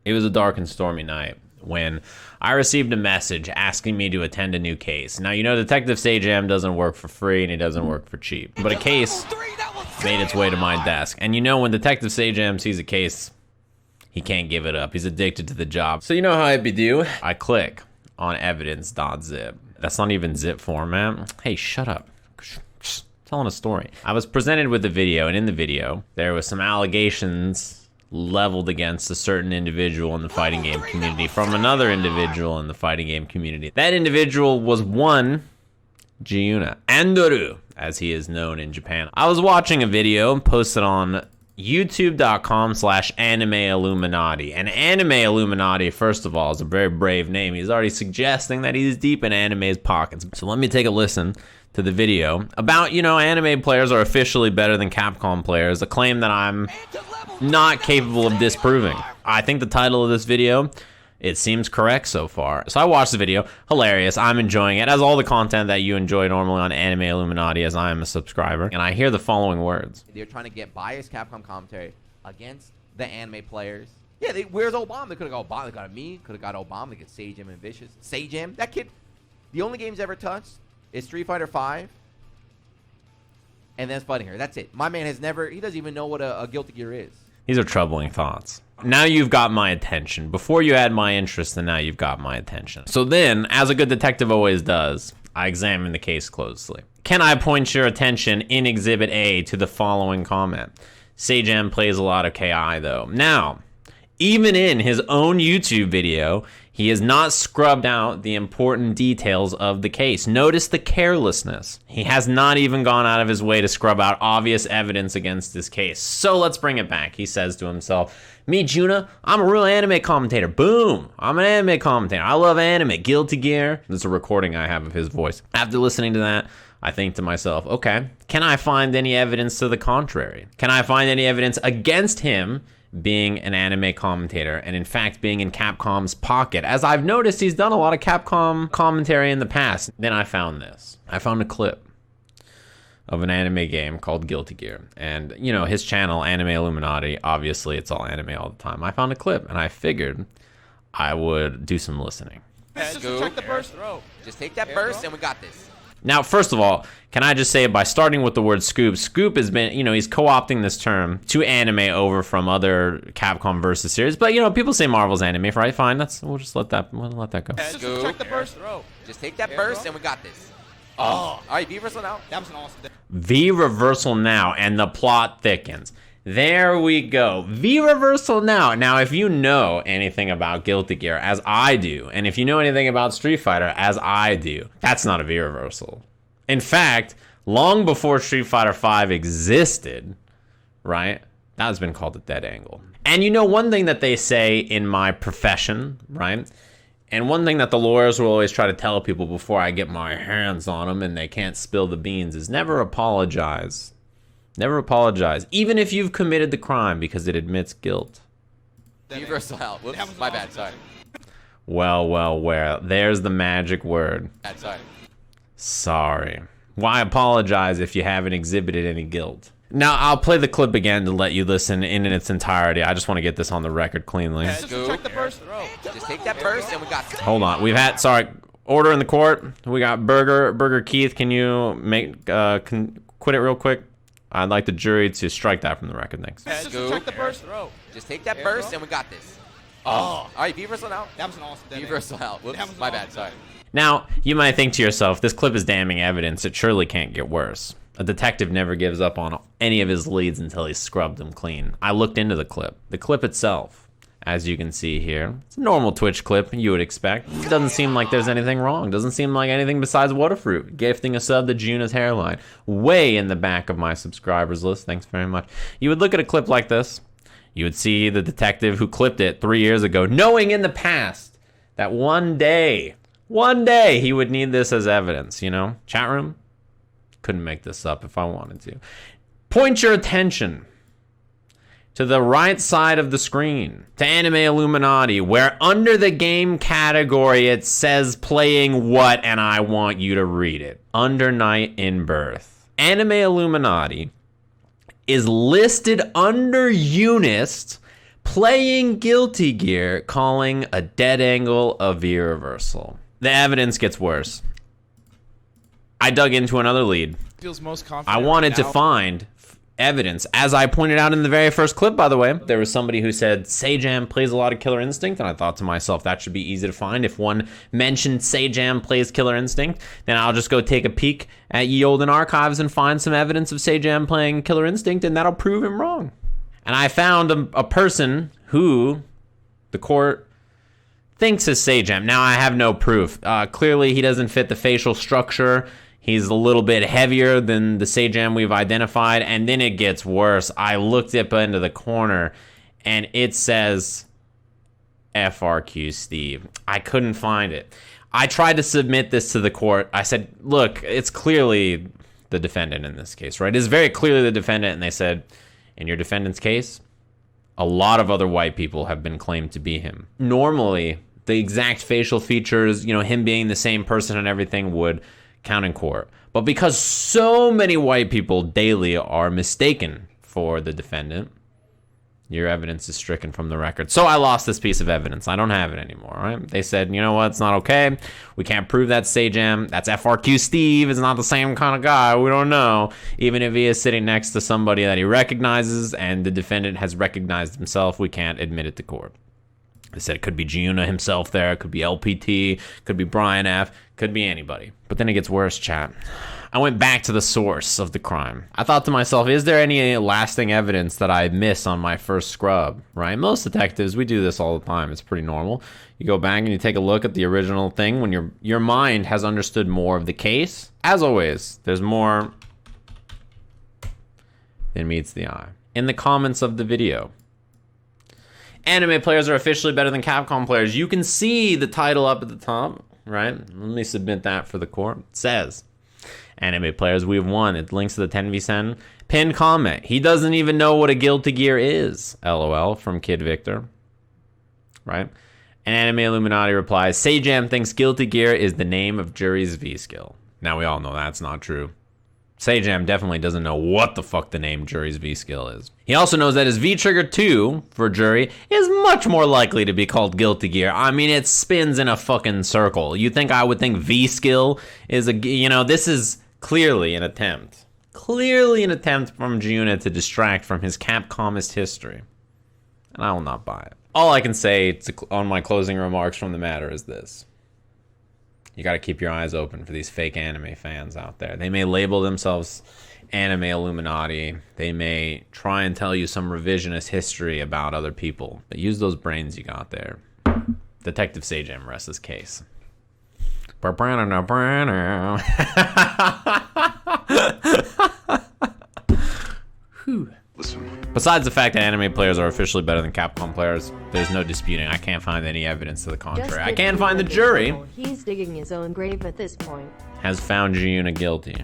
It was a dark and stormy night when I received a message asking me to attend a new case. Now, you know, Detective Sajam doesn't work for free and he doesn't work for cheap. But a case made its way to my desk. And you know, when Detective Sajam sees a case, he can't give it up. He's addicted to the job. So you know how I do? I click on evidence.zip. That's not even zip format. Hey, shut up. Telling a story. I was presented with a video, and in the video, there was some allegations leveled against a certain individual in the fighting game community from another individual in the fighting game community. That individual was one Jiyuna, Andoru, as he is known in Japan. I was watching a video posted on youtube.com/ANIMEILLUMINATI. And ANIMEILLUMINATI, first of all, is a very brave name. He's already suggesting that he's deep in anime's pockets. So let me take a listen to the video about, you know, anime players are officially better than Capcom players, a claim that I'm not capable of disproving. I think the title of this video, it seems correct so far. So I watched the video, hilarious, I'm enjoying it, as all the content that you enjoy normally on ANIMEILLUMINATI, as I am a subscriber. And I hear the following words. They're trying to get biased Capcom commentary against the anime players. Yeah, where's Obama? They could have got Obama, they got me, could have got Obama, they get Sajam and Vicious. Sajam, that kid, the only games ever touched is Street Fighter 5 and then fighting her. That's it. My man has never, he doesn't even know what a Guilty Gear is. These are troubling thoughts. Now you've got my attention. Before you had my interest, and now you've got my attention. So then, as a good detective always does, I examine the case closely. Can I point your attention in Exhibit A to the following comment? Sajam plays a lot of KI though. Now, even in his own YouTube video, he has not scrubbed out the important details of the case. Notice the carelessness. He has not even gone out of his way to scrub out obvious evidence against this case. So let's bring it back. He says to himself, me, Jiyuna, I'm a real anime commentator. Boom, I'm an anime commentator. I love anime, Guilty Gear. There's a recording I have of his voice. After listening to that, I think to myself, okay, can I find any evidence to the contrary? Can I find any evidence against him being an anime commentator, and in fact being in Capcom's pocket? As I've noticed, he's done a lot of Capcom commentary in the past. Then I found this. I found a clip of an anime game called Guilty Gear. And, you know, his channel, ANIMEILLUMINATI, obviously it's all anime all the time. I found a clip, and I figured I would do some listening. Just check the burst. Just take that burst, and we got this. Now, first of all, can I just say, by starting with the word scoop, Scoop has been, you know, he's co-opting this term to anime over from other Capcom versus series. But, you know, people say Marvel's anime, right? Fine, we'll just let that go. Just check the burst. Just take that burst, and we got this. Oh, all right, V reversal now. That was an awesome. V reversal now, and the plot thickens. There we go. V reversal now. Now, if you know anything about Guilty Gear, as I do, and if you know anything about Street Fighter, as I do, that's not a V reversal. In fact, long before Street Fighter 5 existed, right, that has been called a dead angle. And you know one thing that they say in my profession, right, and one thing that the lawyers will always try to tell people before I get my hands on them and they can't spill the beans is never apologize. Never apologize, even if you've committed the crime, because it admits guilt. Universal out. Whoops, my bad, sorry. Well, there's the magic word. Sorry. Sorry. Why apologize if you haven't exhibited any guilt? Now, I'll play the clip again to let you listen in its entirety. I just want to get this on the record cleanly. Just check the burst. Just take that burst, and we got this. Hold on. We've had, sorry, order in the court. We got Burger Keith. Can you quit it real quick? I'd like the jury to strike that from the record. Thanks. Just check the burst. Just take that burst, and we got this. Oh, all right, V reversal out. That was an awesome. V reversal out. Whoops, my bad. Sorry. Now, you might think to yourself, this clip is damning evidence. It surely can't get worse. A detective never gives up on any of his leads until he's scrubbed them clean. I looked into the clip. The clip itself, as you can see here, it's a normal Twitch clip you would expect. It doesn't seem like there's anything wrong. Doesn't seem like anything besides Waterfruit gifting a sub to Jiyuna's hairline. Way in the back of my subscribers list. Thanks very much. You would look at a clip like this. You would see the detective who clipped it 3 years ago, knowing in the past that one day he would need this as evidence, you know? Chat room? Couldn't make this up if I wanted to. Point your attention to the right side of the screen, to ANIMEILLUMINATI, where under the game category it says playing what, and I want you to read it. Under Night in Birth. ANIMEILLUMINATI is listed under Unist Playing Guilty Gear, calling a dead angle a V reversal. The evidence gets worse. I dug into another lead. Feels most confident. I wanted to find evidence. As I pointed out in the very first clip, by the way, there was somebody who said Sajam plays a lot of Killer Instinct, and I thought to myself, that should be easy to find. If one mentioned Sajam plays Killer Instinct, then I'll just go take a peek at ye olden archives and find some evidence of Sajam playing Killer Instinct, and that'll prove him wrong. And I found a person who the court thinks is Sajam. Now, I have no proof. Clearly, he doesn't fit the facial structure. He's a little bit heavier than the Sajam we've identified, and then it gets worse. I looked up into the corner, and it says FRQ Steve. I couldn't find it. I tried to submit this to the court. I said, look, it's clearly the defendant in this case, right? It's very clearly the defendant, and they said, in your defendant's case, a lot of other white people have been claimed to be him. Normally, the exact facial features, him being the same person and everything would count in court. But because so many white people daily are mistaken for the defendant, your evidence is stricken from the record. So I lost this piece of evidence. I don't have it anymore, right? They said, you know what, it's not okay. We can't prove that's Sajam. That's FRQ Steve. Is not the same kind of guy. We don't know. Even if he is sitting next to somebody that he recognizes and the defendant has recognized himself, we can't admit it to court. They said it could be Jiyuna himself there, it could be LPT, could be Brian F, could be anybody. But then it gets worse, chat. I went back to the source of the crime. I thought to myself, is there any lasting evidence that I miss on my first scrub, right? Most detectives, we do this all the time. It's pretty normal. You go back and you take a look at the original thing when your mind has understood more of the case. As always, there's more than meets the eye. In the comments of the video, anime players are officially better than Capcom players. You can see the title up at the top, right? Let me submit that for the court. It says, anime players, we've won. It links to the 10v10. Pinned comment. He doesn't even know what a Guilty Gear is. LOL from Kid Victor. Right? And Anime Illuminati replies, Sajam thinks Guilty Gear is the name of Jury's V-skill. Now we all know that's not true. Sajam definitely doesn't know what the fuck the name Jury's V-skill is. He also knows that his V-trigger 2 for Jury is much more likely to be called Guilty Gear. I mean, it spins in a fucking circle. You think I would think V-skill is this is clearly an attempt. Clearly an attempt from Jiyuna to distract from his Capcomist history. And I will not buy it. All I can say on my closing remarks from the matter is this. You got to keep your eyes open for these fake anime fans out there. They may label themselves Anime Illuminati. They may try and tell you some revisionist history about other people. But use those brains you got there. Detective Sajam rests his case. Besides the fact that anime players are officially better than Capcom players, there's no disputing. I can't find any evidence to the contrary. I can find the jury. He's digging his own grave at this point. Has found Jiyuna guilty.